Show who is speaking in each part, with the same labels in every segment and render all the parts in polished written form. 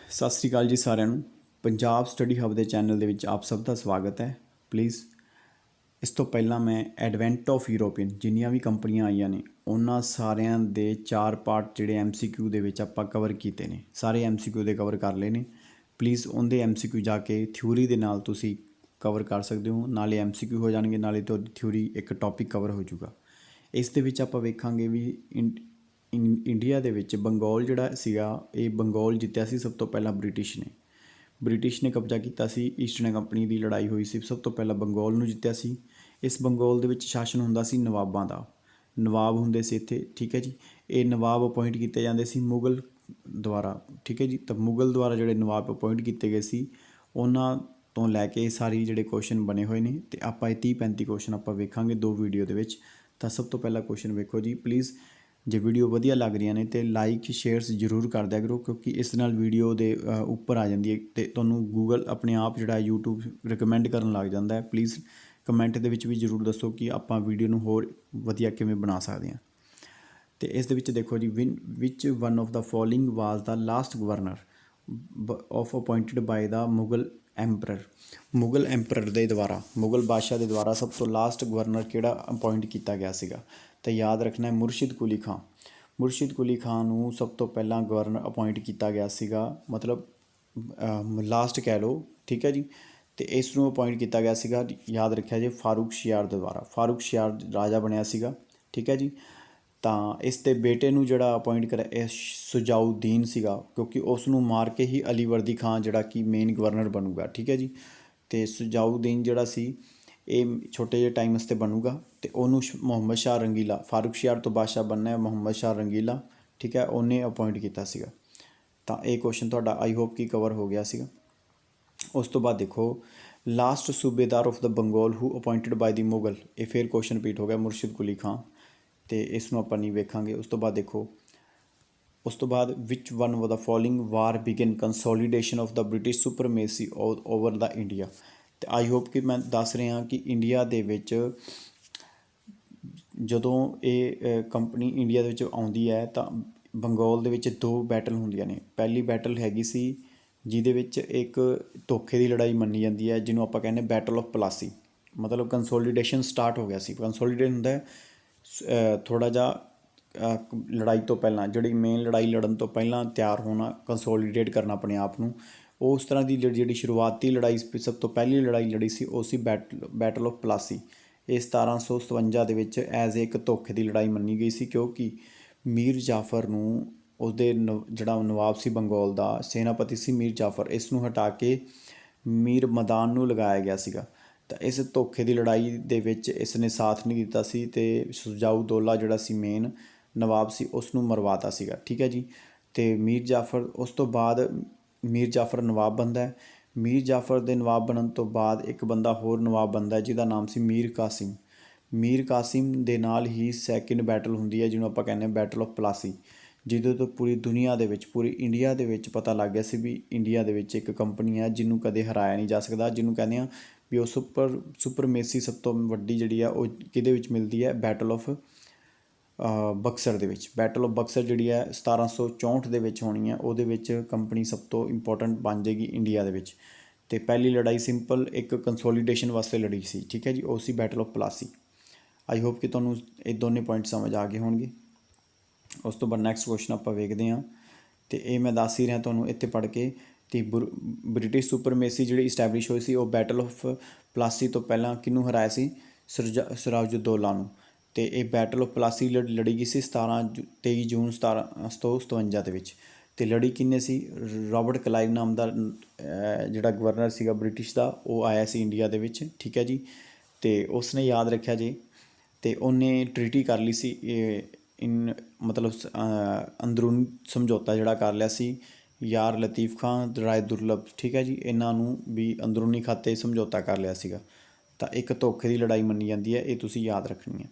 Speaker 1: ਸਤਿ ਸ਼੍ਰੀ ਅਕਾਲ ਜੀ ਸਾਰਿਆਂ ਨੂੰ। ਪੰਜਾਬ ਸਟੱਡੀ ਹੱਬ ਦੇ ਚੈਨਲ ਦੇ ਵਿੱਚ ਆਪ ਸਭ ਦਾ ਸਵਾਗਤ ਹੈ। ਪਲੀਜ਼ ਇਸ ਤੋਂ ਪਹਿਲਾਂ ਮੈਂ ਐਡਵੈਂਟ ਆਫ ਯੂਰੋਪੀਅਨ ਜਿੰਨੀਆਂ ਵੀ ਕੰਪਨੀਆਂ ਆਈਆਂ ਨੇ ਉਹਨਾਂ ਸਾਰਿਆਂ ਦੇ 4 ਪਾਰਟ ਜਿਹੜੇ MCQ ਦੇ ਵਿੱਚ ਆਪਾਂ ਕਵਰ ਕੀਤੇ ਨੇ, ਸਾਰੇ MCQ ਦੇ ਕਵਰ ਕਰ ਲਏ ਨੇ। ਪਲੀਜ਼ ਉਹਦੇ MCQ ਜਾ ਕੇ ਥਿਊਰੀ ਦੇ ਨਾਲ ਤੁਸੀਂ ਕਵਰ ਕਰ ਸਕਦੇ ਹੋ, ਨਾਲੇ MCQ ਹੋ ਜਾਣਗੇ, ਨਾਲੇ ਤੁਹਾਡੀ ਥਿਊਰੀ ਇੱਕ ਟੌਪਿਕ ਕਵਰ ਹੋ ਜਾਊਗਾ। ਇਸ ਦੇ ਵਿੱਚ ਆਪਾਂ ਵੇਖਾਂਗੇ ਵੀ ਇੰਡੀਆ ਦੇ ਵਿੱਚ ਬੰਗਾਲ ਜਿਹੜਾ ਸੀਗਾ, ਇਹ ਬੰਗਾਲ ਜਿੱਤਿਆ ਸੀ ਸਭ ਤੋਂ ਪਹਿਲਾਂ ਬ੍ਰਿਟਿਸ਼ ਨੇ ਕਬਜ਼ਾ ਕੀਤਾ ਸੀ। ਈਸਟ ਇੰਡੀਆ ਕੰਪਨੀ ਦੀ ਲੜਾਈ ਹੋਈ ਸੀ, ਸਭ ਤੋਂ ਪਹਿਲਾਂ ਬੰਗਾਲ ਨੂੰ ਜਿੱਤਿਆ ਸੀ। ਇਸ ਬੰਗਾਲ ਦੇ ਵਿੱਚ ਸ਼ਾਸਨ ਹੁੰਦਾ ਸੀ ਨਵਾਬਾਂ ਦਾ, ਨਵਾਬ ਹੁੰਦੇ ਸੀ ਇੱਥੇ, ਠੀਕ ਹੈ ਜੀ। ਇਹ ਨਵਾਬ ਅਪੋਇੰਟ ਕੀਤੇ ਜਾਂਦੇ ਸੀ ਮੁਗਲ ਦੁਆਰਾ, ਠੀਕ ਹੈ ਜੀ। ਤਾਂ ਮੁਗਲ ਦੁਆਰਾ ਜਿਹੜੇ ਨਵਾਬ ਅਪੋਇੰਟ ਕੀਤੇ ਗਏ ਸੀ ਉਹਨਾਂ ਤੋਂ ਲੈ ਕੇ ਸਾਰੀ ਜਿਹੜੇ ਕੁਐਸਚਨ ਬਣੇ ਹੋਏ ਨੇ, ਅਤੇ ਆਪਾਂ ਇਹ 30-35 ਕੁਐਸਚਨ ਆਪਾਂ ਵੇਖਾਂਗੇ 2 ਵੀਡੀਓ ਦੇ ਵਿੱਚ। ਤਾਂ ਸਭ ਤੋਂ ਪਹਿਲਾ ਕੁਐਸਚਨ ਵੇਖੋ ਜੀ। ਪਲੀਜ਼ ਜੇ ਵੀਡੀਓ ਵਧੀਆ ਲੱਗ ਰਹੀਆਂ ਨੇ ਤਾਂ ਲਾਈਕ ਸ਼ੇਅਰਸ ਜ਼ਰੂਰ ਕਰ ਦਿਆ ਕਰੋ, ਕਿਉਂਕਿ ਇਸ ਨਾਲ ਵੀਡੀਓ ਦੇ ਉੱਪਰ ਆ ਜਾਂਦੀ ਹੈ ਅਤੇ ਤੁਹਾਨੂੰ ਗੂਗਲ ਆਪਣੇ ਆਪ ਜਿਹੜਾ YouTube ਰਿਕਮੈਂਡ ਕਰਨ ਲੱਗ ਜਾਂਦਾ ਹੈ। ਪਲੀਜ਼ ਕਮੈਂਟ ਦੇ ਵਿੱਚ ਵੀ ਜ਼ਰੂਰ ਦੱਸੋ ਕਿ ਆਪਾਂ ਵੀਡੀਓ ਨੂੰ ਹੋਰ ਵਧੀਆ ਕਿਵੇਂ ਬਣਾ ਸਕਦੇ ਹਾਂ। ਅਤੇ ਇਸ ਦੇ ਵਿੱਚ ਦੇਖੋ ਜੀ, which one of the following was the last governor of appointed by the Mughal emperor ਦੇ ਦੁਆਰਾ, ਮੁਗਲ ਬਾਦਸ਼ਾਹ ਦੇ ਦੁਆਰਾ ਸਭ ਤੋਂ ਲਾਸਟ ਗਵਰਨਰ ਕਿਹੜਾ ਅਪੋਇੰਟ ਕੀਤਾ ਗਿਆ ਸੀਗਾ। ਤਾਂ ਯਾਦ ਰੱਖਣਾ ਹੈ ਮੁਰਸ਼ਿਦ ਕੁਲੀ ਖਾਂ ਨੂੰ ਸਭ ਤੋਂ ਪਹਿਲਾਂ ਗਵਰਨਰ ਅਪੋਇੰਟ ਕੀਤਾ ਗਿਆ ਸੀਗਾ, ਮਤਲਬ ਲਾਸਟ ਕਹਿ ਲਓ, ਠੀਕ ਹੈ ਜੀ। ਅਤੇ ਇਸ ਨੂੰ ਅਪੋਇੰਟ ਕੀਤਾ ਗਿਆ ਸੀਗਾ, ਯਾਦ ਰੱਖਿਆ ਜੀ, ਫਾਰੂਕ ਸ਼ਿਆਰ ਦੇ ਦੁਆਰਾ। ਫਾਰੂਕ ਸ਼ਿਆਰ ਰਾਜਾ ਬਣਿਆ ਸੀਗਾ, ਠੀਕ ਹੈ ਜੀ। ਤਾਂ ਇਸ ਦੇ ਬੇਟੇ ਨੂੰ ਜਿਹੜਾ ਅਪੋਇੰਟ ਕਰਿਆ ਇਹ ਸੁਜਾਉਦੀਨ ਸੀਗਾ, ਕਿਉਂਕਿ ਉਸ ਨੂੰ ਮਾਰ ਕੇ ਹੀ ਅਲੀ ਵਰਦੀ ਖਾਂ ਜਿਹੜਾ ਕਿ ਮੇਨ ਗਵਰਨਰ ਬਣੂਗਾ, ਠੀਕ ਹੈ ਜੀ। ਅਤੇ ਸੁਜਾਉਦੀਨ ਜਿਹੜਾ ਸੀ ਇਹ ਛੋਟੇ ਜਿਹੇ ਟਾਈਮ ਵਾਸਤੇ ਬਣੂਗਾ, ਅਤੇ ਉਹਨੂੰ ਮੁਹੰਮਦ ਸ਼ਾਹ ਰੰਗੀਲਾ, ਫਾਰੂਕ ਸ਼ਿਆਰ ਤੋਂ ਬਾਦਸ਼ਾਹ ਬਣਨਾ ਹੈ ਮੁਹੰਮਦ ਸ਼ਾਹ ਰੰਗੀਲਾ, ਠੀਕ ਹੈ, ਉਹਨੇ ਅਪੋਇੰਟ ਕੀਤਾ ਸੀਗਾ। ਤਾਂ ਇਹ ਕੁਐਸਚਨ ਤੁਹਾਡਾ ਆਈ ਹੋਪ ਕਿ ਕਵਰ ਹੋ ਗਿਆ ਸੀਗਾ। ਉਸ ਤੋਂ ਬਾਅਦ ਦੇਖੋ, ਲਾਸਟ ਸੂਬੇਦਾਰ ਆਫ ਦਾ ਬੰਗਾਲ ਹੂ ਅਪੋਇੰਟਡ ਬਾਈ ਦੀ ਮੁਗਲ, ਇਹ ਫਿਰ ਕੁਐਸਚਨ ਰਿਪੀਟ ਹੋ ਗਿਆ, ਮੁਰਸ਼ਿਦ ਕੁਲੀ ਖਾਂ, ਅਤੇ ਇਸ ਨੂੰ ਆਪਾਂ ਨਹੀਂ ਵੇਖਾਂਗੇ। ਉਸ ਤੋਂ ਬਾਅਦ ਦੇਖੋ, ਉਸ ਤੋਂ ਬਾਅਦ which one of the following war begin consolidation of the British supremacy over the India. ਅਤੇ ਆਈ ਹੋਪ ਕਿ ਮੈਂ ਦੱਸ ਰਿਹਾ ਕਿ ਇੰਡੀਆ ਦੇ ਵਿੱਚ ਜਦੋਂ ਇਹ ਕੰਪਨੀ ਇੰਡੀਆ ਦੇ ਵਿੱਚ ਆਉਂਦੀ ਹੈ ਤਾਂ ਬੰਗਾਲ ਦੇ ਵਿੱਚ 2 ਬੈਟਲ ਹੁੰਦੀਆਂ ਨੇ। ਪਹਿਲੀ ਬੈਟਲ ਹੈਗੀ ਸੀ ਜਿਹਦੇ ਵਿੱਚ ਇੱਕ ਧੋਖੇ ਦੀ ਲੜਾਈ ਮੰਨੀ ਜਾਂਦੀ ਹੈ, ਜਿਹਨੂੰ ਆਪਾਂ ਕਹਿੰਦੇ ਬੈਟਲ ਆਫ ਪਲਾਸੀ, ਮਤਲਬ ਕੰਸੋਲੀਡੇਸ਼ਨ ਸਟਾਰਟ ਹੋ ਗਿਆ ਸੀ। ਕੰਸੋਲੀਡੇਸ਼ਨ ਹੁੰਦਾ ਹੈ ਥੋੜ੍ਹਾ ਜਿਹਾ ਲੜਾਈ ਤੋਂ ਪਹਿਲਾਂ, ਜਿਹੜੀ ਮੇਨ ਲੜਾਈ ਲੜਨ ਤੋਂ ਪਹਿਲਾਂ ਤਿਆਰ ਹੋਣਾ, ਕੰਸੋਲੀਡੇਟ ਕਰਨਾ ਆਪਣੇ ਆਪ ਨੂੰ। ਉਸ ਤਰ੍ਹਾਂ ਦੀ ਜਿਹੜੀ ਸ਼ੁਰੂਆਤੀ ਲੜਾਈ, ਸਭ ਤੋਂ ਪਹਿਲੀ ਲੜਾਈ ਲੜੀ ਸੀ ਉਹ ਸੀ ਬੈਟਲ ਆਫ ਪਲਾਸੀ। ਇਹ 1757 ਦੇ ਵਿੱਚ ਐਜ਼ ਇੱਕ ਧੋਖੇ ਦੀ ਲੜਾਈ ਮੰਨੀ ਗਈ ਸੀ, ਕਿਉਂਕਿ ਮੀਰ ਜਾਫਰ ਨੂੰ ਉਹਦੇ ਜਿਹੜਾ ਨਵਾਬ ਸੀ ਬੰਗਾਲ ਦਾ, ਸੈਨਾਪਤੀ ਸੀ ਮੀਰ ਜਾਫਰ, ਇਸ ਨੂੰ ਹਟਾ ਕੇ ਮੀਰ ਮਦਾਨ ਨੂੰ ਲਗਾਇਆ ਗਿਆ ਸੀਗਾ। ਤਾਂ ਇਸ ਧੋਖੇ ਦੀ ਲੜਾਈ ਦੇ ਵਿੱਚ ਇਸ ਨੇ ਸਾਥ ਨਹੀਂ ਦਿੱਤਾ ਸੀ, ਅਤੇ ਸੁਜਾਉਦੌਲਾ ਜਿਹੜਾ ਸੀ ਮੇਨ ਨਵਾਬ ਸੀ ਉਸ ਨੂੰ ਮਰਵਾਤਾ ਸੀਗਾ, ਠੀਕ ਹੈ ਜੀ। ਅਤੇ ਮੀਰ ਜਾਫਰ, ਉਸ ਤੋਂ ਬਾਅਦ ਮੀਰ ਜਾਫਰ ਨਵਾਬ ਬਣਦਾ ਹੈ। ਮੀਰ ਜਾਫਰ ਦੇ ਨਵਾਬ ਬਣਨ ਤੋਂ ਬਾਅਦ ਇੱਕ ਬੰਦਾ ਹੋਰ ਨਵਾਬ ਬਣਦਾ ਜਿਹਦਾ ਨਾਮ ਸੀ ਮੀਰ ਕਾਸਿਮ ਦੇ ਨਾਲ ਹੀ ਸੈਕਿੰਡ ਬੈਟਲ ਹੁੰਦੀ ਹੈ, ਜਿਹਨੂੰ ਆਪਾਂ ਕਹਿੰਦੇ ਹਾਂ ਬੈਟਲ ਆਫ ਪਲਾਸੀ, ਜਿਹਦੇ ਤੋਂ ਪੂਰੀ ਦੁਨੀਆ ਦੇ ਵਿੱਚ, ਪੂਰੀ ਇੰਡੀਆ ਦੇ ਵਿੱਚ ਪਤਾ ਲੱਗ ਗਿਆ ਸੀ ਵੀ ਇੰਡੀਆ ਦੇ ਵਿੱਚ ਇੱਕ ਕੰਪਨੀ ਹੈ ਜਿਹਨੂੰ ਕਦੇ ਹਰਾਇਆ ਨਹੀਂ ਜਾ ਸਕਦਾ, ਜਿਹਨੂੰ ਕਹਿੰਦੇ ਆ ਵੀ ਉਹ ਸੁਪਰਮੇਸੀ ਸਭ ਤੋਂ ਵੱਡੀ ਜਿਹੜੀ ਆ ਉਹ ਕਿਹਦੇ ਵਿੱਚ ਮਿਲਦੀ ਹੈ, ਬੈਟਲ ਆਫ ਬਕਸਰ ਦੇ ਵਿੱਚ। ਬੈਟਲ ਆਫ ਬਕਸਰ ਜਿਹੜੀ ਹੈ 1764 ਦੇ ਵਿੱਚ ਹੋਣੀ ਹੈ, ਉਹਦੇ ਵਿੱਚ ਕੰਪਨੀ ਸਭ ਤੋਂ ਇੰਪੋਰਟੈਂਟ ਬਣ ਜਾਏਗੀ ਇੰਡੀਆ ਦੇ ਵਿੱਚ। ਅਤੇ ਪਹਿਲੀ ਲੜਾਈ ਸਿੰਪਲ ਇੱਕ ਕੰਸੋਲੀਡੇਸ਼ਨ ਵਾਸਤੇ ਲੜੀ ਸੀ, ਠੀਕ ਹੈ ਜੀ, ਉਹ ਸੀ battle of Plassey. I hope ਕਿ ਤੁਹਾਨੂੰ ਇਹ ਦੋਨੇ ਪੁਆਇੰਟ ਸਮਝ ਆ ਗਏ ਹੋਣਗੇ। ਉਸ ਤੋਂ ਬਾਅਦ ਨੈਕਸਟ ਕੁਐਸਚਨ ਆਪਾਂ ਵੇਖਦੇ ਹਾਂ, ਅਤੇ ਇਹ ਮੈਂ ਦੱਸ ਹੀ ਰਿਹਾ ਤੁਹਾਨੂੰ ਇੱਥੇ ਪੜ੍ਹ ਕੇ। ਅਤੇ ਬ੍ਰਿਟਿਸ਼ ਸੁਪਰਮੇਸੀ ਜਿਹੜੀ ਇਸਟੈਬਲਿਸ਼ ਹੋਈ ਸੀ ਉਹ ਬੈਟਲ ਆਫ ਪਲਾਸੀ ਤੋਂ ਪਹਿਲਾਂ ਕਿਹਨੂੰ ਹਰਾਇਆ ਸੀ, ਸਿਰਾਜੁਦੌਲਾ ਨੂੰ। ਅਤੇ ਇਹ ਬੈਟਲ ਆਫ ਪਲਾਸੀ ਲੜੀ ਗਈ ਸੀ 23 ਜੂਨ 1757 ਦੇ ਵਿੱਚ। ਅਤੇ ਲੜੀ ਕਿੰਨੇ ਸੀ, ਰੋਬਰਟ ਕਲਾਈਵ ਨਾਮ ਦਾ ਜਿਹੜਾ ਗਵਰਨਰ ਸੀਗਾ ਬ੍ਰਿਟਿਸ਼ ਦਾ, ਉਹ ਆਇਆ ਸੀ ਇੰਡੀਆ ਦੇ ਵਿੱਚ, ਠੀਕ ਹੈ ਜੀ। ਅਤੇ ਉਸਨੇ ਯਾਦ ਰੱਖਿਆ ਜੀ, ਅਤੇ ਉਹਨੇ ਟਰੀਟੀ ਕਰ ਲਈ ਸੀ, ਮਤਲਬ ਅੰਦਰੂਨੀ ਸਮਝੌਤਾ ਜਿਹੜਾ ਕਰ ਲਿਆ ਸੀ ਯਾਰ ਲਤੀਫ ਖਾਂ, ਰਾਏ ਦੁਰਲਭ, ਠੀਕ ਹੈ ਜੀ, ਇਹਨਾਂ ਨੂੰ ਵੀ ਅੰਦਰੂਨੀ ਖਾਤੇ ਸਮਝੌਤਾ ਕਰ ਲਿਆ ਸੀਗਾ। ਤਾਂ ਇੱਕ ਧੋਖੇ ਦੀ ਲੜਾਈ ਮੰਨੀ ਜਾਂਦੀ ਹੈ, ਇਹ ਤੁਸੀਂ ਯਾਦ ਰੱਖਣੀ ਹੈ।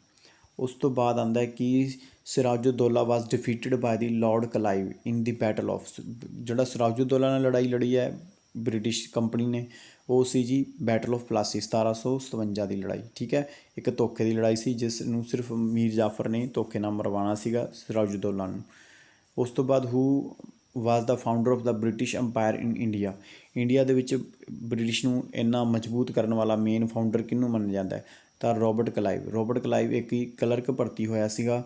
Speaker 1: ਉਸ ਤੋਂ ਬਾਅਦ ਆਉਂਦਾ ਹੈ ਕਿ ਸਿਰਾਜੁਦੌਲਾ ਵਾਜ਼ ਡਿਫੀਟਡ bye the Lord Clive in the battle of, ਜਿਹੜਾ ਸਿਰਾਜੁਦੌਲਾ ਨਾਲ ਲੜਾਈ ਲੜੀ ਹੈ ਬ੍ਰਿਟਿਸ਼ ਕੰਪਨੀ ਨੇ, ਉਹ ਸੀ ਜੀ ਬੈਟਲ ਆਫ ਪਲਾਸੀ 1757 ਦੀ ਲੜਾਈ, ਠੀਕ ਹੈ। ਇੱਕ ਧੋਖੇ ਦੀ ਲੜਾਈ ਸੀ ਜਿਸ ਨੂੰ ਸਿਰਫ ਮੀਰ ਜਾਫਰ ਨੇ ਧੋਖੇ ਨਾਲ ਮਰਵਾਉਣਾ ਸੀਗਾ ਸਿਰਾਜੁਦੌਲਾ ਨੂੰ। ਉਸ ਤੋਂ ਬਾਅਦ was the founder of the British empire in India. India ਦੇ ਵਿੱਚ ਬ੍ਰਿਟਿਸ਼ ਨੂੰ ਇੰਨਾ ਮਜ਼ਬੂਤ ਕਰਨ ਵਾਲਾ ਮੇਨ ਫਾਊਂਡਰ ਕਿਹਨੂੰ ਮੰਨਿਆ ਜਾਂਦਾ ਹੈ? ਤਾਂ ਰੋਬਰਟ ਕਲਾਈਵ। ਰੋਬਰਟ ਕਲਾਈਵ ਇੱਕ ਹੀ ਕਲਰਕ ਭਰਤੀ ਹੋਇਆ ਸੀਗਾ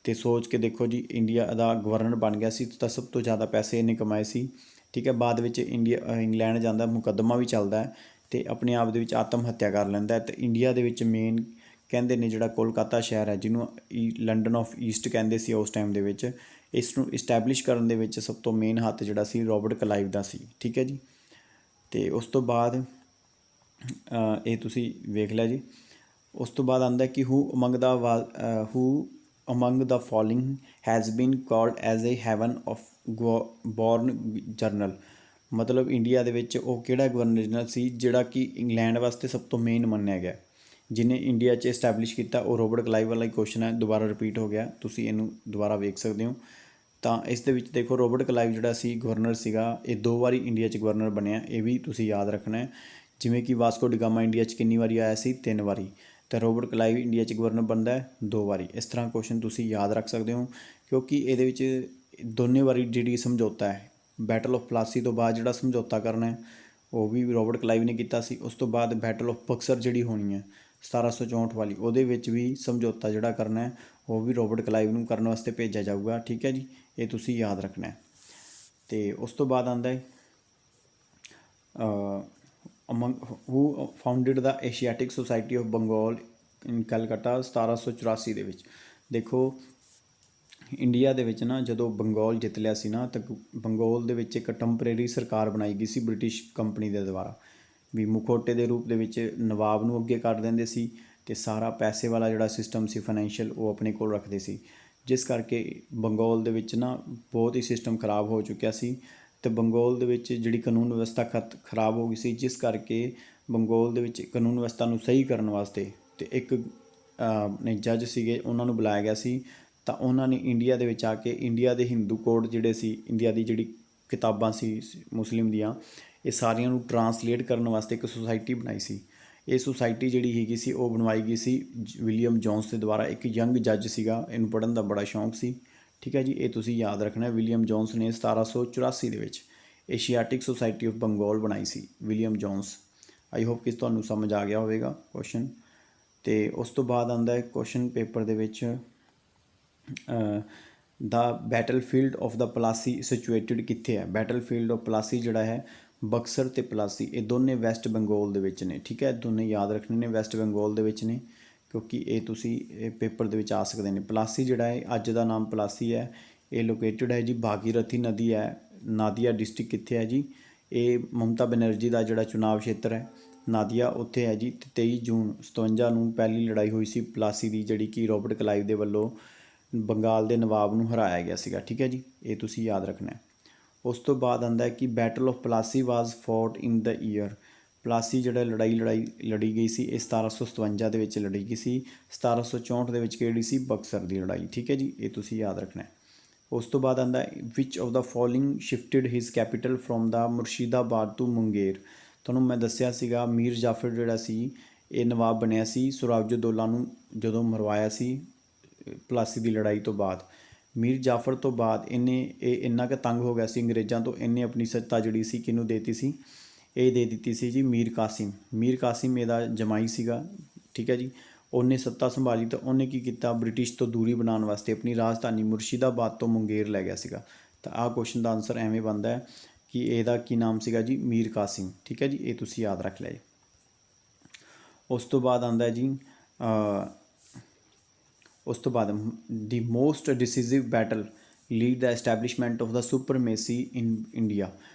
Speaker 1: ਅਤੇ ਸੋਚ ਕੇ ਦੇਖੋ ਜੀ, ਇੰਡੀਆ ਦਾ ਗਵਰਨਰ ਬਣ ਗਿਆ ਸੀ ਤਾਂ ਸਭ ਤੋਂ ਜ਼ਿਆਦਾ ਪੈਸੇ ਇਹਨੇ ਕਮਾਏ ਸੀ। ਠੀਕ ਹੈ, ਬਾਅਦ ਵਿੱਚ ਇੰਗਲੈਂਡ ਜਾਂਦਾ, ਮੁਕੱਦਮਾ ਵੀ ਚੱਲਦਾ ਹੈ ਅਤੇ ਆਪਣੇ ਆਪ ਦੇ ਵਿੱਚ ਆਤਮ ਹੱਤਿਆ ਕਰ ਲੈਂਦਾ ਹੈ। ਅਤੇ ਇੰਡੀਆ ਦੇ ਵਿੱਚ ਮੇਨ ਕਹਿੰਦੇ ਨੇ ਜਿਹੜਾ ਕੋਲਕਾਤਾ ਸ਼ਹਿਰ ਹੈ, ਜਿਹਨੂੰ ਲੰਡਨ ਆਫ ਈਸਟ ਕਹਿੰਦੇ ਸੀ ਉਸ ਟਾਈਮ ਦੇ ਵਿੱਚ, ਇਸ ਨੂੰ ਇਸਟੈਬਲਿਸ਼ ਕਰਨ ਦੇ ਵਿੱਚ ਸਭ ਤੋਂ ਮੇਨ ਹੱਥ ਜਿਹੜਾ ਸੀ ਰੋਬਰਟ ਕਲਾਈਵ ਦਾ ਸੀ। ਠੀਕ ਹੈ ਜੀ। ਅਤੇ ਉਸ ਤੋਂ ਬਾਅਦ ਇਹ ਤੁਸੀਂ ਵੇਖ ਲਿਆ ਜੀ। ਉਸ ਤੋਂ ਬਾਅਦ ਆਉਂਦਾ ਕਿ who among the following has been called as a heaven of born general. ਮਤਲਬ ਇੰਡੀਆ ਦੇ ਵਿੱਚ ਉਹ ਕਿਹੜਾ ਗਵਰਨਰ ਜਨਰਲ ਸੀ ਜਿਹੜਾ ਕਿ ਇੰਗਲੈਂਡ ਵਾਸਤੇ ਸਭ ਤੋਂ ਮੇਨ ਮੰਨਿਆ ਗਿਆ, ਜਿਹਨੇ ਇੰਡੀਆ 'ਚ ਇਸਟੈਬਲਿਸ਼ ਕੀਤਾ? ਉਹ ਰੋਬਰਟ ਕਲਾਈਵ ਵਾਲਾ ਹੀ ਕੁਐਸਚਨ ਹੈ, ਦੁਬਾਰਾ ਰਿਪੀਟ ਹੋ ਗਿਆ, ਤੁਸੀਂ ਇਹਨੂੰ ਦੁਬਾਰਾ ਵੇਖ ਸਕਦੇ ਹੋ। ਤਾਂ ਇਸ ਦੇ ਵਿੱਚ ਦੇਖੋ, ਰੋਬਰਟ ਕਲਾਈਵ ਜਿਹੜਾ ਸੀ ਗਵਰਨਰ ਸੀਗਾ, ਇਹ 2 ਵਾਰੀ ਇੰਡੀਆ 'ਚ ਗਵਰਨਰ ਬਣਿਆ, ਇਹ ਵੀ ਤੁਸੀਂ ਯਾਦ ਰੱਖਣਾ ਹੈ। ਜਿਵੇਂ ਕਿ ਵਾਸਕੋ ਡੀ ਗਾਮਾ ਇੰਡੀਆ 'ਚ ਕਿੰਨੀ ਵਾਰੀ ਆਇਆ ਸੀ? 3 ਵਾਰੀ। ਤਾਂ ਰੋਬਰਟ ਕਲਾਈਵ ਇੰਡੀਆ 'ਚ ਗਵਰਨਰ ਬਣਦਾ ਹੈ 2 ਵਾਰੀ। ਇਸ ਤਰ੍ਹਾਂ ਕੁਐਸਚਨ ਤੁਸੀਂ ਯਾਦ ਰੱਖ ਸਕਦੇ ਹੋ, ਕਿਉਂਕਿ ਇਹਦੇ ਵਿੱਚ ਦੋਨੇ ਵਾਰੀ ਜਿਹੜੀ ਸਮਝੌਤਾ ਹੈ, ਬੈਟਲ ਆਫ ਪਲਾਸੀ ਤੋਂ ਬਾਅਦ ਜਿਹੜਾ ਸਮਝੌਤਾ ਕਰਨਾ ਹੈ ਉਹ ਵੀ ਰੋਬਰਟ ਕਲਾਈਵ ਨੇ ਕੀਤਾ ਸੀ। ਉਸ ਤੋਂ ਬਾਅਦ ਬੈਟਲ ਆਫ ਬਕਸਰ ਜਿਹੜੀ ਹੋਣੀ ਹੈ 1764 ਵਾਲੀ, ਉਹਦੇ ਵਿੱਚ ਵੀ ਸਮਝੌਤਾ ਜਿਹੜਾ ਕਰਨਾ ਹੈ ਉਹ ਵੀ ਰੋਬਰਟ ਕਲਾਈਵ ਨੂੰ ਕਰਨ ਵਾਸਤੇ ਭੇਜਿਆ ਜਾਊਗਾ। ਠੀਕ ਹੈ ਜੀ, ਇਹ ਤੁਸੀਂ ਯਾਦ ਰੱਖਣਾ ਹੈ। ਅਤੇ ਉਸ ਤੋਂ ਬਾਅਦ ਆਉਂਦਾ ਹੈ who founded the Asiatic society of Bengal in Calcutta 1784 ਦੇ ਵਿੱਚ। ਦੇਖੋ ਇੰਡੀਆ ਦੇ ਵਿੱਚ ਨਾ ਜਦੋਂ ਬੰਗਾਲ ਜਿੱਤ ਲਿਆ ਸੀ ਨਾ, ਤਾਂ ਬੰਗਾਲ ਦੇ ਵਿੱਚ ਇੱਕ ਟੈਂਪਰੇਰੀ ਸਰਕਾਰ ਬਣਾਈ ਗਈ ਸੀ ਬ੍ਰਿਟਿਸ਼ ਕੰਪਨੀ ਦੇ ਦੁਆਰਾ, ਵੀ ਮੁਖੌਟੇ ਦੇ ਰੂਪ ਦੇ ਵਿੱਚ ਨਵਾਬ ਨੂੰ ਅੱਗੇ ਕਰ ਦਿੰਦੇ ਸੀ ਅਤੇ ਸਾਰਾ ਪੈਸੇ ਵਾਲਾ ਜਿਹੜਾ ਸਿਸਟਮ ਸੀ ਫਾਈਨੈਂਸ਼ੀਅਲ, ਉਹ ਆਪਣੇ ਕੋਲ ਰੱਖਦੇ ਸੀ, ਜਿਸ ਕਰਕੇ ਬੰਗਾਲ ਦੇ ਵਿੱਚ ਨਾ ਬਹੁਤ ਹੀ ਸਿਸਟਮ ਖਰਾਬ ਹੋ ਚੁੱਕਿਆ ਸੀ। ਅਤੇ ਬੰਗਾਲ ਦੇ ਵਿੱਚ ਜਿਹੜੀ ਕਾਨੂੰਨ ਵਿਵਸਥਾ ਖਰਾਬ ਹੋ ਗਈ ਸੀ, ਜਿਸ ਕਰਕੇ ਬੰਗਾਲ ਦੇ ਵਿੱਚ ਕਾਨੂੰਨ ਵਿਵਸਥਾ ਨੂੰ ਸਹੀ ਕਰਨ ਵਾਸਤੇ ਅਤੇ ਇੱਕ ਨੇ ਜੱਜ ਸੀਗੇ, ਉਹਨਾਂ ਨੂੰ ਬੁਲਾਇਆ ਗਿਆ ਸੀ। ਤਾਂ ਉਹਨਾਂ ਨੇ ਇੰਡੀਆ ਦੇ ਵਿੱਚ ਆ ਕੇ ਇੰਡੀਆ ਦੇ ਹਿੰਦੂ ਕੋਡ ਜਿਹੜੇ ਸੀ, ਇੰਡੀਆ ਦੀ ਜਿਹੜੀ ਕਿਤਾਬਾਂ ਸੀ ਮੁਸਲਿਮ ਦੀਆਂ, ਇਹ ਸਾਰੀਆਂ ਨੂੰ ਟਰਾਂਸਲੇਟ ਕਰਨ ਵਾਸਤੇ ਇੱਕ ਸੁਸਾਇਟੀ ਬਣਾਈ ਸੀ। ਇਹ ਸੁਸਾਇਟੀ ਜਿਹੜੀ ਹੈਗੀ ਸੀ ਉਹ ਬਣਵਾਈ ਗਈ ਸੀ ਵਿਲੀਅਮ ਜੋਨਸ ਦੇ ਦੁਆਰਾ। ਇੱਕ ਯੰਗ ਜੱਜ ਸੀਗਾ, ਇਹਨੂੰ ਪੜ੍ਹਨ ਦਾ ਬੜਾ ਸ਼ੌਂਕ ਸੀ। ਠੀਕ ਹੈ ਜੀ, ਇਹ ਤੁਸੀਂ ਯਾਦ ਰੱਖਣਾ। ਵਿਲੀਅਮ ਜੋਨਸ ਨੇ 1784 ਦੇ ਵਿੱਚ ਏਸ਼ੀਆਟਿਕ ਸੁਸਾਇਟੀ ਆਫ ਬੰਗਾਲ ਬਣਾਈ ਸੀ, ਵਿਲੀਅਮ ਜੋਨਸ। ਆਈ ਹੋਪ ਕਿ ਤੁਹਾਨੂੰ ਸਮਝ ਆ ਗਿਆ ਹੋਵੇਗਾ ਕੁਐਸਚਨ। ਅਤੇ ਉਸ ਤੋਂ ਬਾਅਦ ਆਉਂਦਾ ਹੈ ਕੁਐਸਚਨ ਪੇਪਰ ਦੇ ਵਿੱਚ, the battlefield of the Plassey situated ਕਿੱਥੇ ਹੈ? ਬੈਟਲਫੀਲਡ ਆਫ ਪਲਾਸੀ ਜਿਹੜਾ ਹੈ, ਬਕਸਰ ਅਤੇ ਪਲਾਸੀ ਇਹ ਦੋਨੇ ਵੈਸਟ ਬੰਗਾਲ ਦੇ ਵਿੱਚ ਨੇ। ਠੀਕ ਹੈ, ਦੋਨੇ ਯਾਦ ਰੱਖਣੇ ਨੇ, ਵੈਸਟ ਬੰਗਾਲ ਦੇ ਵਿੱਚ ਨੇ, ਕਿਉਂਕਿ ਇਹ ਤੁਸੀਂ ਇਹ ਪੇਪਰ ਦੇ ਵਿੱਚ ਆ ਸਕਦੇ ਨੇ। ਪਲਾਸੀ ਜਿਹੜਾ ਹੈ, ਅੱਜ ਦਾ ਨਾਮ ਪਲਾਸੀ ਹੈ, ਇਹ ਲੋਕੇਟਡ ਹੈ ਜੀ ਭਾਗੀਰਥੀ ਨਦੀ ਹੈ, ਨਾਦੀਆ ਡਿਸਟ੍ਰਿਕਟ ਕਿੱਥੇ ਹੈ ਜੀ? ਇਹ ਮਮਤਾ ਬੈਨਰਜੀ ਦਾ ਜਿਹੜਾ ਚੁਣਾਵ ਖੇਤਰ ਹੈ ਨਾਦੀਆ, ਉੱਥੇ ਹੈ ਜੀ। 23 ਜੂਨ 57 ਨੂੰ ਪਹਿਲੀ ਲੜਾਈ ਹੋਈ ਸੀ ਪਲਾਸੀ ਦੀ, ਜਿਹੜੀ ਕਿ ਰੋਬਰਟ ਕਲਾਈਵ ਦੇ ਵੱਲੋਂ ਬੰਗਾਲ ਦੇ ਨਵਾਬ ਨੂੰ ਹਰਾਇਆ ਗਿਆ ਸੀਗਾ। ਠੀਕ ਹੈ ਜੀ, ਇਹ ਤੁਸੀਂ ਯਾਦ ਰੱਖਣਾ ਹੈ। ਉਸ ਤੋਂ ਬਾਅਦ ਆਉਂਦਾ ਹੈ ਕਿ battle of Palasi was fort in the year. Palasi ਜਿਹੜਾ ਲੜਾਈ ਲੜੀ ਗਈ ਸੀ, ਇਹ 1757 ਦੇ ਵਿੱਚ ਲੜੀ ਗਈ ਸੀ। 1764 ਦੇ ਵਿੱਚ ਕਿਹੜੀ ਸੀ? ਬਕਸਰ ਦੀ ਲੜਾਈ। ਠੀਕ ਹੈ ਜੀ, ਇਹ ਤੁਸੀਂ ਯਾਦ ਰੱਖਣਾ ਹੈ। ਉਸ ਤੋਂ ਬਾਅਦ ਆਉਂਦਾ which of the following shifted his capital from the Murshidabad to Munger. ਤੁਹਾਨੂੰ ਮੈਂ ਦੱਸਿਆ ਸੀਗਾ ਮੀਰ ਜਾਫਰ ਜਿਹੜਾ ਸੀ, ਇਹ ਨਵਾਬ ਬਣਿਆ ਸੀ ਸੁਰਾਜਉੱਦੌਲਾ ਨੂੰ ਜਦੋਂ ਮਰਵਾਇਆ ਸੀ ਪਲਾਸੀ ਦੀ ਲੜਾਈ ਤੋਂ ਬਾਅਦ। ਮੀਰ ਜਾਫਰ ਤੋਂ ਬਾਅਦ ਇਹ ਇੰਨਾ ਕੁ ਤੰਗ ਹੋ ਗਿਆ ਸੀ ਅੰਗਰੇਜ਼ਾਂ ਤੋਂ, ਇਹਨੇ ਆਪਣੀ ਸੱਤਾ ਜਿਹੜੀ ਸੀ ਕਿਹਨੂੰ ਦੇ ਦਿੱਤੀ ਸੀ? ਇਹ ਦੇ ਦਿੱਤੀ ਸੀ ਜੀ ਮੀਰ ਕਾਸਿਮ। ਮੀਰ ਕਾਸਿਮ ਇਹਦਾ ਜਮਾਈ ਸੀਗਾ। ਠੀਕ ਹੈ ਜੀ, ਉਹਨੇ ਸੱਤਾ ਸੰਭਾਲੀ ਤਾਂ ਉਹਨੇ ਕੀ ਕੀਤਾ? ਬ੍ਰਿਟਿਸ਼ ਤੋਂ ਦੂਰੀ ਬਣਾਉਣ ਵਾਸਤੇ ਆਪਣੀ ਰਾਜਧਾਨੀ ਮੁਰਸ਼ਿਦਾਬਾਦ ਤੋਂ ਮੁੰਗੇਰ ਲੈ ਗਿਆ ਸੀਗਾ। ਤਾਂ ਆਹ ਕੁਐਸਚਨ ਦਾ ਆਨਸਰ ਐਵੇਂ ਬਣਦਾ ਹੈ ਕਿ ਇਹਦਾ ਕੀ ਨਾਮ ਸੀਗਾ ਜੀ? ਮੀਰ ਕਾਸਿਮ। ਠੀਕ ਹੈ ਜੀ, ਇਹ ਤੁਸੀਂ ਯਾਦ ਰੱਖ ਲਿਆ ਜੀ। ਉਸ ਤੋਂ ਬਾਅਦ ਆਉਂਦਾ ਜੀ ਉਸ ਤੋਂ ਬਾਅਦ the most decisive battle lead the establishment of the supremacy in India.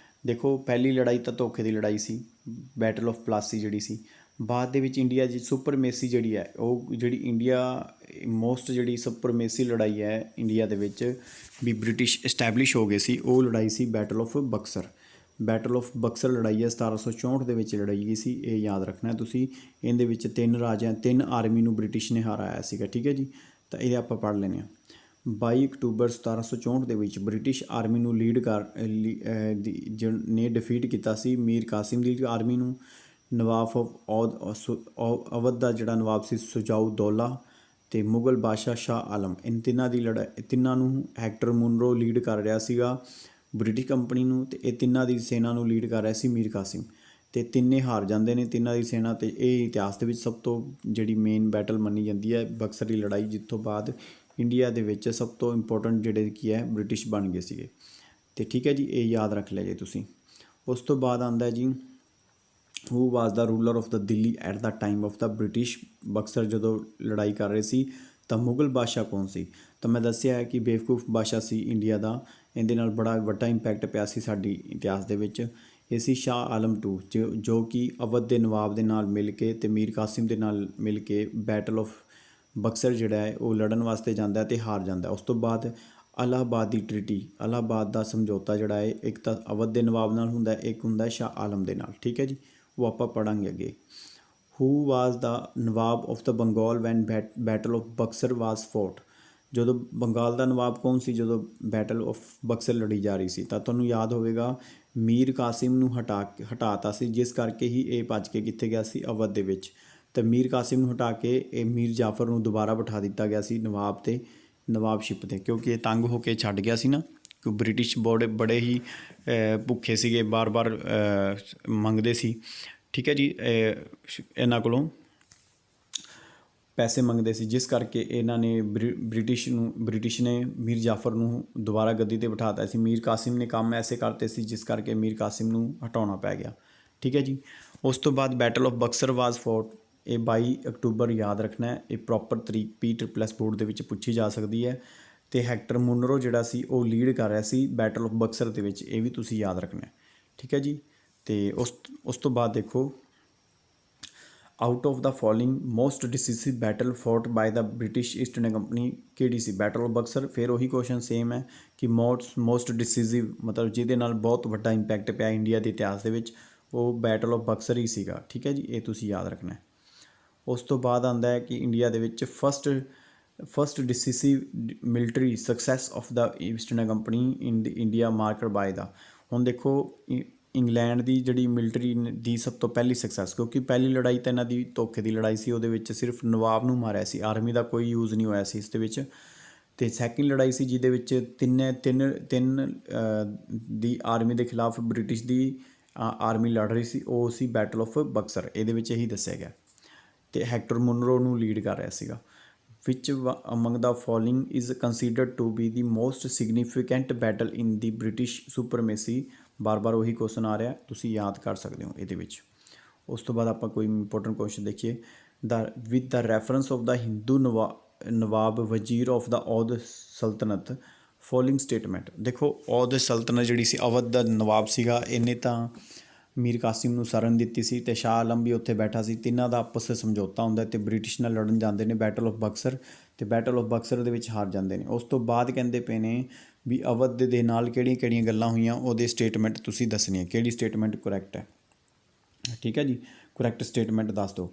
Speaker 1: ਦੇਖੋ ਪਹਿਲੀ ਲੜਾਈ ਤਾਂ ਧੋਖੇ ਦੀ ਲੜਾਈ ਸੀ, ਬੈਟਲ ਆਫ ਪਲਾਸੀ ਜਿਹੜੀ ਸੀ। ਬਾਅਦ ਦੇ ਵਿੱਚ ਇੰਡੀਆ ਦੀ ਸੁਪਰਮੇਸੀ ਜਿਹੜੀ ਹੈ, ਉਹ ਜਿਹੜੀ ਇੰਡੀਆ ਮੋਸਟ ਜਿਹੜੀ ਸੁਪਰਮੇਸੀ ਲੜਾਈ ਹੈ ਇੰਡੀਆ ਦੇ ਵਿੱਚ ਵੀ ਬ੍ਰਿਟਿਸ਼ ਇਸਟੈਬਲਿਸ਼ ਹੋ ਗਏ ਸੀ, ਉਹ ਲੜਾਈ ਸੀ battle of Buxar. Battle of Buxar ਲੜਾਈ ਹੈ 1764 ਦੇ ਵਿੱਚ ਲੜਾਈ ਗਈ ਸੀ, ਇਹ ਯਾਦ ਰੱਖਣਾ ਤੁਸੀਂ। ਇਹਦੇ ਵਿੱਚ 3 ਆਰਮੀ ਨੂੰ ਬ੍ਰਿਟਿਸ਼ ਨੇ ਹਰਾਇਆ ਸੀਗਾ। ਠੀਕ ਹੈ ਜੀ, ਤਾਂ ਇਹ ਆਪਾਂ ਪੜ੍ਹ ਲੈਂਦੇ ਹਾਂ। 22 ਅਕਤੂਬਰ 1764 ਦੇ ਵਿੱਚ ਬ੍ਰਿਟਿਸ਼ ਆਰਮੀ ਨੂੰ ਨੇ ਡਿਫੀਟ ਕੀਤਾ ਸੀ ਮੀਰ ਕਾਸਿਮ ਦੀ ਆਰਮੀ ਨੂੰ। ਨਵਾਬ ਅਵਧ ਦਾ ਜਿਹੜਾ ਨਵਾਬ ਸੀ ਸੁਜਾਉਦੌਲਾ ਅਤੇ ਮੁਗਲ ਬਾਦਸ਼ਾਹ ਸ਼ਾਹ ਆਲਮ, ਤਿੰਨਾਂ ਨੂੰ ਹੈਕਟਰ ਮੁਨਰੋ ਲੀਡ ਕਰ ਰਿਹਾ ਸੀਗਾ। ਬ੍ਰਿਟਿਸ਼ ਕੰਪਨੀ ਨੂੰ, ਤੇ ਇਹ ਤਿੰਨਾਂ ਦੀ ਸੈਨਾ ਨੂੰ ਲੀਡ ਕਰ ਰਿਹਾ ਸੀ ਮੀਰ ਕਾਸਿਮ, ਤੇ ਤਿੰਨੇ ਹਾਰ ਜਾਂਦੇ ਨੇ ਤਿੰਨਾਂ ਦੀ ਸੈਨਾ। ਤੇ ਇਹ ਇਤਿਹਾਸ ਦੇ ਵਿੱਚ ਸਭ ਤੋਂ ਜਿਹੜੀ ਮੇਨ ਬੈਟਲ ਮੰਨੀ ਜਾਂਦੀ ਹੈ ਬਕਸਰ ਦੀ ਲੜਾਈ, ਜਿਸ ਤੋਂ ਬਾਅਦ ਇੰਡੀਆ ਦੇ ਵਿੱਚ ਸਭ ਤੋਂ ਇੰਪੋਰਟੈਂਟ ਜਿਹੜੇ ਕੀ ਹੈ ਬ੍ਰਿਟਿਸ਼ ਬਣ ਗਏ ਸੀਗੇ। ਤੇ ਠੀਕ ਹੈ ਜੀ, ਇਹ ਯਾਦ ਰੱਖ ਲਿਆ ਜੀ ਤੁਸੀਂ। ਉਸ ਤੋਂ ਬਾਅਦ ਆਉਂਦਾ ਜੀ who was the ruler of the Delhi at the time of the British. Buxar ਜਦੋਂ ਲੜਾਈ ਕਰ ਰਹੇ ਸੀ ਤਾਂ ਮੁਗਲ ਬਾਦਸ਼ਾਹ ਕੌਣ ਸੀ? ਤਾਂ ਮੈਂ ਦੱਸਿਆ ਹੈ ਕਿ ਬੇਵਕੂਫ ਬਾਦਸ਼ਾਹ ਸੀ ਇੰਡੀਆ ਦਾ, ਇਹਦੇ ਨਾਲ ਬੜਾ ਵੱਡਾ ਇੰਪੈਕਟ ਪਿਆ ਸੀ ਸਾਡੀ ਇਤਿਹਾਸ ਦੇ ਵਿੱਚ। ਇਹ ਸੀ ਸ਼ਾਹ ਆਲਮ ਟੂ, ਜੋ ਕਿ ਅਵਧ ਦੇ ਨਵਾਬ ਦੇ ਨਾਲ ਮਿਲ ਕੇ ਤੇ ਮੀਰ ਕਾਸਿਮ ਦੇ ਨਾਲ ਮਿਲ ਕੇ ਬੈਟਲ ਆਫ ਬਕਸਰ ਜਿਹੜਾ ਹੈ ਉਹ ਲੜਨ ਵਾਸਤੇ ਜਾਂਦਾ ਹੈ ਤੇ ਹਾਰ ਜਾਂਦਾ। ਉਸ ਤੋਂ ਬਾਅਦ ਇਲਾਹਾਬਾਦ ਦੀ ਟ੍ਰੀਟੀ, ਇਲਾਹਾਬਾਦ ਦਾ ਸਮਝੌਤਾ ਜਿਹੜਾ ਹੈ ਇੱਕ ਤਾਂ ਅਵਧ ਦੇ ਨਵਾਬ ਨਾਲ ਹੁੰਦਾ, ਇੱਕ ਹੁੰਦਾ ਸ਼ਾਹ ਆਲਮ ਦੇ ਨਾਲ। ਠੀਕ ਹੈ ਜੀ, ਉਹ ਆਪਾਂ ਪੜ੍ਹਾਂਗੇ ਅੱਗੇ। Who was the nawab of the Bengal when battle of Buxar was fought. ਜਦੋਂ ਬੰਗਾਲ ਦਾ ਨਵਾਬ ਕੌਣ ਸੀ ਜਦੋਂ ਬੈਟਲ ਆਫ ਬਕਸਰ ਲੜੀ ਜਾ ਰਹੀ ਸੀ? ਤਾਂ ਤੁਹਾਨੂੰ ਯਾਦ ਹੋਵੇਗਾ ਮੀਰ ਕਾਸਿਮ ਨੂੰ ਹਟਾਤਾ ਸੀ, ਜਿਸ ਕਰਕੇ ਹੀ ਇਹ ਭੱਜ ਕੇ ਕਿੱਥੇ ਗਿਆ ਸੀ? ਅਵਧ ਦੇ ਵਿੱਚ। ਤਾਂ ਮੀਰ ਕਾਸਿਮ ਨੂੰ ਹਟਾ ਕੇ ਇਹ ਮੀਰ ਜਾਫਰ ਨੂੰ ਦੁਬਾਰਾ ਬਿਠਾ ਦਿੱਤਾ ਗਿਆ ਸੀ ਨਵਾਬ ਤੇ ਨਵਾਬਸ਼ਿਪ 'ਤੇ, ਕਿਉਂਕਿ ਇਹ ਤੰਗ ਹੋ ਕੇ ਛੱਡ ਗਿਆ ਸੀ ਨਾ, ਕਿ ਬ੍ਰਿਟਿਸ਼ ਬੜੇ ਹੀ ਭੁੱਖੇ ਸੀਗੇ, ਬਾਰ-ਬਾਰ ਮੰਗਦੇ ਸੀ। ਠੀਕ ਹੈ ਜੀ, ਇਹਨਾਂ ਕੋਲੋਂ ਪੈਸੇ ਮੰਗਦੇ ਸੀ, ਜਿਸ ਕਰਕੇ ਇਹਨਾਂ ਨੇ ਬ੍ਰਿਟਿਸ਼ ਨੇ ਮੀਰ ਜਾਫਰ ਨੂੰ ਦੁਬਾਰਾ ਗੱਦੀ 'ਤੇ ਬਿਠਾਤਾ ਸੀ। ਮੀਰ ਕਾਸਿਮ ਨੇ ਕੰਮ ਐਸੇ ਕਰਤੇ ਸੀ ਜਿਸ ਕਰਕੇ ਮੀਰ ਕਾਸਿਮ ਨੂੰ ਹਟਾਉਣਾ ਪੈ ਗਿਆ। ਠੀਕ ਹੈ ਜੀ, ਉਸ ਤੋਂ ਬਾਅਦ battle of Buxar was fort, ਇਹ 22 ਅਕਤੂਬਰ ਯਾਦ ਰੱਖਣਾ ਹੈ। ਇਹ ਪ੍ਰੋਪਰ ਤਰੀਕ PSS ਬੋਰਡ ਦੇ ਵਿੱਚ ਪੁੱਛੀ ਜਾ ਸਕਦੀ ਹੈ। ਤੇ ਹੈਕਟਰ ਮੁਨਰੋ ਜਿਹੜਾ ਸੀ ਉਹ ਲੀਡ ਕਰ ਰਿਹਾ ਸੀ ਬੈਟਲ ਆਫ ਬਕਸਰ ਦੇ ਵਿੱਚ, ਇਹ ਵੀ ਤੁਸੀਂ ਯਾਦ ਰੱਖਣਾ। ਠੀਕ ਹੈ ਜੀ, ਤੇ ਉਸ ਤੋਂ ਬਾਅਦ ਦੇਖੋ out of the following most decisive battle fought by the British East India company ਕਿਹੜੀ ਸੀ? Battle of Buxar. ਫਿਰ ਉਹੀ ਕੁਐਸਚਨ ਸੇਮ ਹੈ ਕਿ ਮੋਸਟ ਡਿਸੀਸਿਵ ਮਤਲਬ ਜਿਹਦੇ ਨਾਲ ਬਹੁਤ ਵੱਡਾ ਇੰਪੈਕਟ ਪਿਆ ਇੰਡੀਆ ਦੇ ਇਤਿਹਾਸ ਦੇ ਵਿੱਚ, ਉਹ ਬੈਟਲ ਆਫ ਬਕਸਰ ਹੀ ਸੀਗਾ। ਠੀਕ ਹੈ ਜੀ, ਇਹ ਤੁਸੀਂ ਯਾਦ ਰੱਖਣਾ। ਉਸ ਤੋਂ ਬਾਅਦ ਆਉਂਦਾ ਹੈ ਕਿ ਇੰਡੀਆ ਦੇ ਵਿੱਚ first decisive military success of the East India company in the India marked by the. ਹੁਣ ਦੇਖੋ ਇੰਗਲੈਂਡ ਦੀ ਜਿਹੜੀ ਮਿਲਟਰੀ ਦੀ ਸਭ ਤੋਂ ਪਹਿਲੀ ਸਕਸੈਸ, ਕਿਉਂਕਿ ਪਹਿਲੀ ਲੜਾਈ ਤਾਂ ਇਹਨਾਂ ਦੀ ਧੋਖੇ ਦੀ ਲੜਾਈ ਸੀ, ਉਹਦੇ ਵਿੱਚ ਸਿਰਫ ਨਵਾਬ ਨੂੰ ਮਾਰਿਆ ਸੀ, ਆਰਮੀ ਦਾ ਕੋਈ ਯੂਜ਼ ਨਹੀਂ ਹੋਇਆ ਸੀ ਇਸ ਦੇ ਵਿੱਚ। ਅਤੇ ਸੈਕਿੰਡ ਲੜਾਈ ਸੀ ਜਿਹਦੇ ਵਿੱਚ ਤਿੰਨ ਦੀ ਆਰਮੀ ਦੇ ਖਿਲਾਫ ਬ੍ਰਿਟਿਸ਼ ਦੀ ਆਰਮੀ ਲੜ ਰਹੀ ਸੀ, ਉਹ ਸੀ ਬੈਟਲ ਆਫ ਬਕਸਰ। ਇਹਦੇ ਵਿੱਚ ਇਹੀ ਦੱਸਿਆ ਗਿਆ, ਅਤੇ ਹੈਕਟਰ ਮੁਨਰੋ ਨੂੰ ਲੀਡ ਕਰ ਰਿਹਾ ਸੀਗਾ। Which among the following is considered to be the most significant battle in the British supremacy. ਬਾਰ-ਬਾਰ ਉਹੀ ਕੁਐਸਚਨ ਆ ਰਿਹਾ, ਤੁਸੀਂ ਯਾਦ ਕਰ ਸਕਦੇ ਹੋ ਇਹਦੇ ਵਿੱਚ। ਉਸ ਤੋਂ ਬਾਅਦ ਆਪਾਂ ਕੋਈ ਇੰਪੋਰਟੈਂਟ ਕੁਐਸਚਨ ਦੇਖੀਏ। With the reference of the Hindu nawab wazir of the Oudh sultanate following statement. ਦੇਖੋ ਔਧ ਸਲਤਨਤ ਜਿਹੜੀ ਸੀ, ਅਵਧ ਦਾ ਨਵਾਬ ਸੀਗਾ, ਇਹਨੇ ਤਾਂ ਮੀਰ ਕਾਸਿਮ ਨੂੰ ਸ਼ਰਨ ਦਿੱਤੀ ਸੀ, ਅਤੇ ਸ਼ਾਹ ਆਲਮ ਵੀ ਉੱਥੇ ਬੈਠਾ ਸੀ। ਤਿੰਨਾਂ ਦਾ ਆਪਸ ਵਿੱਚ ਸਮਝੌਤਾ ਹੁੰਦਾ ਅਤੇ ਬ੍ਰਿਟਿਸ਼ ਨਾਲ ਲੜਨ ਜਾਂਦੇ ਨੇ ਬੈਟਲ ਆਫ ਬਕਸਰ, ਅਤੇ ਬੈਟਲ ਆਫ ਬਕਸਰ ਦੇ ਵਿੱਚ ਹਾਰ ਜਾਂਦੇ ਨੇ। ਉਸ ਤੋਂ ਬਾਅਦ ਕਹਿੰਦੇ ਪਏ ਨੇ ਵੀ ਅਵਧ ਦੇ ਨਾਲ ਕਿਹੜੀਆਂ ਗੱਲਾਂ ਹੋਈਆਂ, ਉਹਦੇ ਸਟੇਟਮੈਂਟ ਤੁਸੀਂ ਦੱਸਣੀ ਹੈ, ਕਿਹੜੀ ਸਟੇਟਮੈਂਟ ਕਰੈਕਟ ਹੈ। ਠੀਕ ਹੈ ਜੀ, ਕਰੈਕਟ ਸਟੇਟਮੈਂਟ ਦੱਸ ਦਿਓ।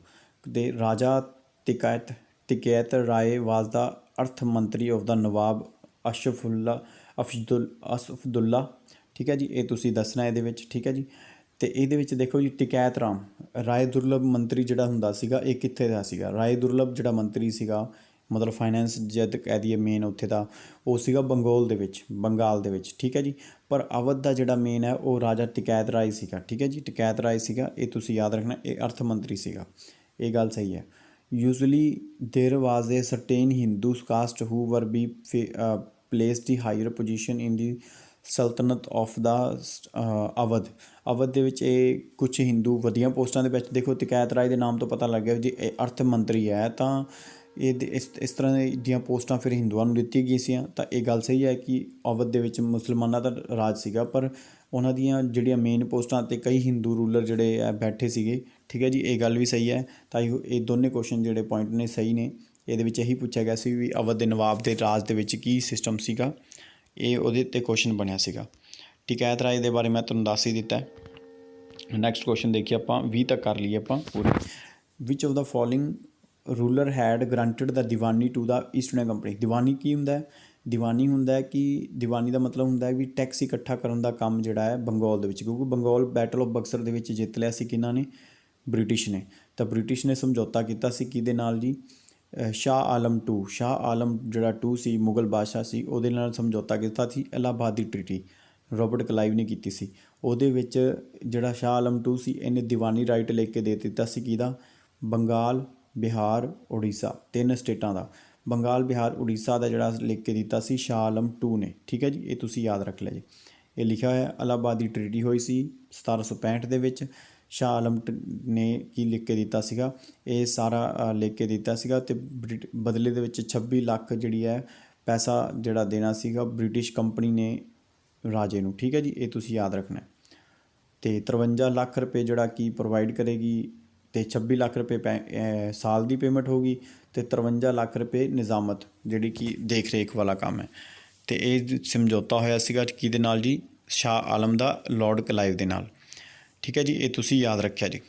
Speaker 1: ਅਤੇ ਰਾਜਾ ਤਿਕੈਤ ਰਾਏ ਵਾਜ਼ ਦਾ ਅਰਥ ਮੰਤਰੀ ਆਫ ਦਾ ਨਵਾਬ ਅਸਫਦੁੱਲਾ। ਠੀਕ ਹੈ ਜੀ, ਇਹ ਤੁਸੀਂ ਦੱਸਣਾ ਇਹਦੇ ਵਿੱਚ। ਠੀਕ ਹੈ ਜੀ, ਅਤੇ ਇਹਦੇ ਵਿੱਚ ਦੇਖੋ ਜੀ ਟਿਕੈਤ ਰਾਏ ਦੁਰਲਭ ਮੰਤਰੀ ਜਿਹੜਾ ਹੁੰਦਾ ਸੀਗਾ, ਇਹ ਕਿੱਥੇ ਦਾ ਸੀਗਾ? ਰਾਏ ਦੁਰਲਭ ਜਿਹੜਾ ਮੰਤਰੀ ਸੀਗਾ, ਮਤਲਬ ਫਾਈਨੈਂਸ ਜਦ ਕਹਿ ਦਈਏ ਮੇਨ ਉੱਥੇ ਦਾ, ਉਹ ਸੀਗਾ ਬੰਗਾਲ ਦੇ ਵਿੱਚ। ਠੀਕ ਹੈ ਜੀ, ਪਰ ਅਵਧ ਦਾ ਜਿਹੜਾ ਮੇਨ ਹੈ ਉਹ ਰਾਜਾ ਟਿਕੈਤ ਰਾਏ ਸੀਗਾ। ਠੀਕ ਹੈ ਜੀ, ਟਿਕੈਤ ਰਾਏ ਸੀਗਾ, ਇਹ ਤੁਸੀਂ ਯਾਦ ਰੱਖਣਾ, ਇਹ ਅਰਥ ਮੰਤਰੀ ਸੀਗਾ। ਇਹ ਗੱਲ ਸਹੀ ਹੈ। ਯੂਜ਼ਲੀ ਦੇਰ ਵਾਜ਼ ਏ ਸਰਟੇਨ ਹਿੰਦੂ ਕਾਸਟ ਹੂ ਵਰ ਬੀ ਪਲੇਸਡ ਦੀ ਹਾਇਰ ਪੋਜੀਸ਼ਨ ਇਨ ਦੀ ਸਲਤਨਤ ਆਫ ਦਾ ਅਵਧ ਦੇ ਵਿੱਚ ਇਹ ਕੁਛ ਹਿੰਦੂ ਵਧੀਆ ਪੋਸਟਾਂ ਦੇ ਵਿੱਚ। ਦੇਖੋ ਟਿਕੈਤ ਰਾਏ ਦੇ ਨਾਮ ਤੋਂ ਪਤਾ ਲੱਗ ਗਿਆ ਜੀ ਇਹ ਅਰਥ ਮੰਤਰੀ ਹੈ, ਤਾਂ ਇਹ ਇਸ ਤਰ੍ਹਾਂ ਦੀਆਂ ਪੋਸਟਾਂ ਫਿਰ ਹਿੰਦੂਆਂ ਨੂੰ ਦਿੱਤੀ ਗਈ ਸੀਆਂ। ਤਾਂ ਇਹ ਗੱਲ ਸਹੀ ਹੈ ਕਿ ਅਵਧ ਦੇ ਵਿੱਚ ਮੁਸਲਮਾਨਾਂ ਦਾ ਰਾਜ ਸੀਗਾ, ਪਰ ਉਹਨਾਂ ਦੀਆਂ ਜਿਹੜੀਆਂ ਮੇਨ ਪੋਸਟਾਂ 'ਤੇ ਕਈ ਹਿੰਦੂ ਰੂਲਰ ਜਿਹੜੇ ਆ ਬੈਠੇ ਸੀਗੇ। ਠੀਕ ਹੈ ਜੀ, ਇਹ ਗੱਲ ਵੀ ਸਹੀ ਹੈ। ਤਾਂ ਇਹ ਦੋਨੇ ਕੁਐਸਚਨ ਜਿਹੜੇ ਪੁਆਇੰਟ ਨੇ ਸਹੀ ਨੇ। ਇਹਦੇ ਵਿੱਚ ਇਹੀ ਪੁੱਛਿਆ ਗਿਆ ਸੀ ਵੀ ਅਵਧ ਦੇ ਨਵਾਬ ਦੇ ਰਾਜ ਦੇ ਵਿੱਚ ਕੀ ਸਿਸਟਮ ਸੀਗਾ, ਇਹ ਉਹਦੇ 'ਤੇ ਕੁਐਸਚਨ ਬਣਿਆ ਸੀਗਾ। ਟਿਕੈਤ ਰਾਏ ਦੇ ਬਾਰੇ ਮੈਂ ਤੁਹਾਨੂੰ ਦੱਸ ਹੀ ਦਿੱਤਾ। ਨੈਕਸਟ ਕੁਐਸਚਨ ਦੇਖੀਏ ਆਪਾਂ, 20 ਤੱਕ ਕਰ ਲਈਏ ਆਪਾਂ ਪੂਰੇ। Which of the following ruler had granted the diwani to the East India company. Diwani ਕੀ ਹੁੰਦਾ ਹੈ? ਦੀਵਾਨੀ ਹੁੰਦਾ ਹੈ ਕਿ ਦੀਵਾਨੀ ਦਾ ਮਤਲਬ ਹੁੰਦਾ ਹੈ ਵੀ ਟੈਕਸ ਇਕੱਠਾ ਕਰਨ ਦਾ ਕੰਮ ਜਿਹੜਾ ਹੈ ਬੰਗਾਲ ਦੇ ਵਿੱਚ, ਕਿਉਂਕਿ ਬੰਗਾਲ ਬੈਟਲ ਆਫ ਬਕਸਰ ਦੇ ਵਿੱਚ ਜਿੱਤ ਲਿਆ ਸੀ ਕਿਹਨਾਂ ਨੇ? ਬ੍ਰਿਟਿਸ਼ ਨੇ। ਤਾਂ ਬ੍ਰਿਟਿਸ਼ ਨੇ ਸਮਝੌਤਾ ਕੀਤਾ ਸੀ ਕਿਹਦੇ ਨਾਲ ਜੀ? ਸ਼ਾਹ ਆਲਮ ਜਿਹੜਾ 2 ਸੀ, ਮੁਗਲ ਬਾਦਸ਼ਾਹ ਸੀ, ਉਹਦੇ ਨਾਲ ਸਮਝੌਤਾ ਕੀਤਾ ਸੀ ਇਲਾਹਾਬਾਦ ਦੀ ਟ੍ਰੀਟੀ। ਰੋਬਰਟ ਕਲਾਈਵ ਨੇ ਕੀਤੀ ਸੀ। ਉਹਦੇ ਵਿੱਚ ਜਿਹੜਾ ਸ਼ਾਹ ਆਲਮ 2 ਸੀ ਇਹਨੇ ਦੀਵਾਨੀ ਰਾਈਟ ਲਿਖ ਕੇ ਦੇ ਦਿੱਤਾ ਸੀ ਕਿਹਦਾ, ਬੰਗਾਲ, ਬਿਹਾਰ, ਉੜੀਸਾ, 3 ਸਟੇਟਾਂ ਦਾ। ਬੰਗਾਲ, ਬਿਹਾਰ, ਉੜੀਸਾ ਦਾ ਜਿਹੜਾ ਲਿਖ ਕੇ ਦਿੱਤਾ ਸੀ ਸ਼ਾਹ ਆਲਮ 2 ਨੇ। ਠੀਕ ਹੈ ਜੀ, ਇਹ ਤੁਸੀਂ ਯਾਦ ਰੱਖ ਲਿਆ ਜੀ। ਇਹ ਲਿਖਿਆ ਹੋਇਆ ਇਲਾਹਾਬਾਦ ਦੀ ਟਰੀਟੀ ਹੋਈ ਸੀ 1765 ਦੇ ਵਿੱਚ। ਸ਼ਾਹ ਆਲਮ ਨੇ ਕੀ ਲਿਖ ਕੇ ਦਿੱਤਾ ਸੀਗਾ, ਇਹ ਸਾਰਾ ਲਿਖ ਕੇ ਦਿੱਤਾ ਸੀਗਾ ਅਤੇ ਬਦਲੇ ਦੇ ਵਿੱਚ 26 ਲੱਖ ਜਿਹੜੀ ਹੈ ਪੈਸਾ ਜਿਹੜਾ ਦੇਣਾ ਸੀਗਾ ਬ੍ਰਿਟਿਸ਼ ਕੰਪਨੀ ਨੇ ਰਾਜੇ ਨੂੰ। ਠੀਕ ਹੈ ਜੀ, ਇਹ ਤੁਸੀਂ ਯਾਦ ਰੱਖਣਾ। ਅਤੇ 53 ਲੱਖ ਰੁਪਏ ਜਿਹੜਾ ਕੀ ਪ੍ਰੋਵਾਈਡ ਕਰੇਗੀ, ਅਤੇ 26 ਲੱਖ ਰੁਪਏ ਸਾਲ ਦੀ ਪੇਮੈਂਟ ਹੋਊਗੀ, ਅਤੇ 53 ਲੱਖ ਰੁਪਏ ਨਿਜ਼ਾਮਤ ਜਿਹੜੀ ਕਿ ਦੇਖ ਰੇਖ ਵਾਲਾ ਕੰਮ ਹੈ। ਅਤੇ ਇਹ ਸਮਝੌਤਾ ਹੋਇਆ ਸੀਗਾ ਕਿਹਦੇ ਨਾਲ ਜੀ, ਸ਼ਾਹ ਆਲਮ ਦਾ ਲਾਰਡ ਕਲਾਈਵ ਦੇ ਨਾਲ। ਠੀਕ ਹੈ ਜੀ, ਇਹ ਤੁਸੀਂ ਯਾਦ ਰੱਖਿਆ ਜੀ।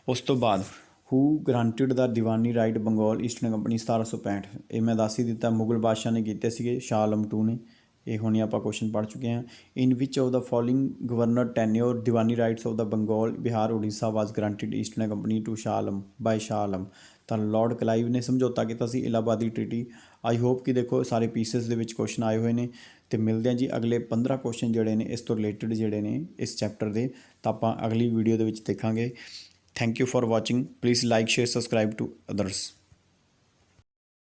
Speaker 1: ਉਸ ਤੋਂ ਬਾਅਦ ਹੂ ਗਰਾਂਟਿਡ ਦਾ ਦੀਵਾਨੀ ਰਾਈਟ ਬੰਗਾਲ ਈਸਟਰਨ ਕੰਪਨੀ 1765, ਇਹ ਮੈਂ ਦੱਸ ਹੀ ਦਿੱਤਾ ਮੁਗਲ ਬਾਦਸ਼ਾਹ ਨੇ ਕੀਤੇ ਸੀਗੇ, ਸ਼ਾਹ ਆਲਮ 2 ਨੇ। ਇਹ ਹੁਣੇ ਆਪਾਂ ਕੁਐਸਚਨ ਪੜ੍ਹ ਚੁੱਕੇ ਹਾਂ। In which of the following governor tenure diwani rights of the Bengal, Bihar, Orissa was granted eastern company to Shah Alam by Shah Alam. ਤਾਂ ਲਾਰਡ ਕਲਾਈਵ ਨੇ ਸਮਝੌਤਾ ਕੀਤਾ ਸੀ ਇਲਾਹਾਬਾਦੀ ਟਰੀਟੀ। ਆਈ ਹੋਪ ਕਿ ਦੇਖੋ ਸਾਰੇ ਪੀਸਸ ਦੇ ਵਿੱਚ ਕੁਐਸਚਨ ਆਏ ਹੋਏ ਨੇ। ਅਤੇ ਮਿਲਦੇ ਹਾਂ ਜੀ ਅਗਲੇ 15 ਕੁਐਸਚਨ ਜਿਹੜੇ ਨੇ ਇਸ ਤੋਂ ਰਿਲੇਟਡ ਜਿਹੜੇ ਨੇ ਇਸ ਚੈਪਟਰ ਦੇ, ਤਾਂ ਆਪਾਂ ਅਗਲੀ ਵੀਡੀਓ ਦੇ ਵਿੱਚ ਦੇਖਾਂਗੇ। Thank you for watching. Please like, share, subscribe to others.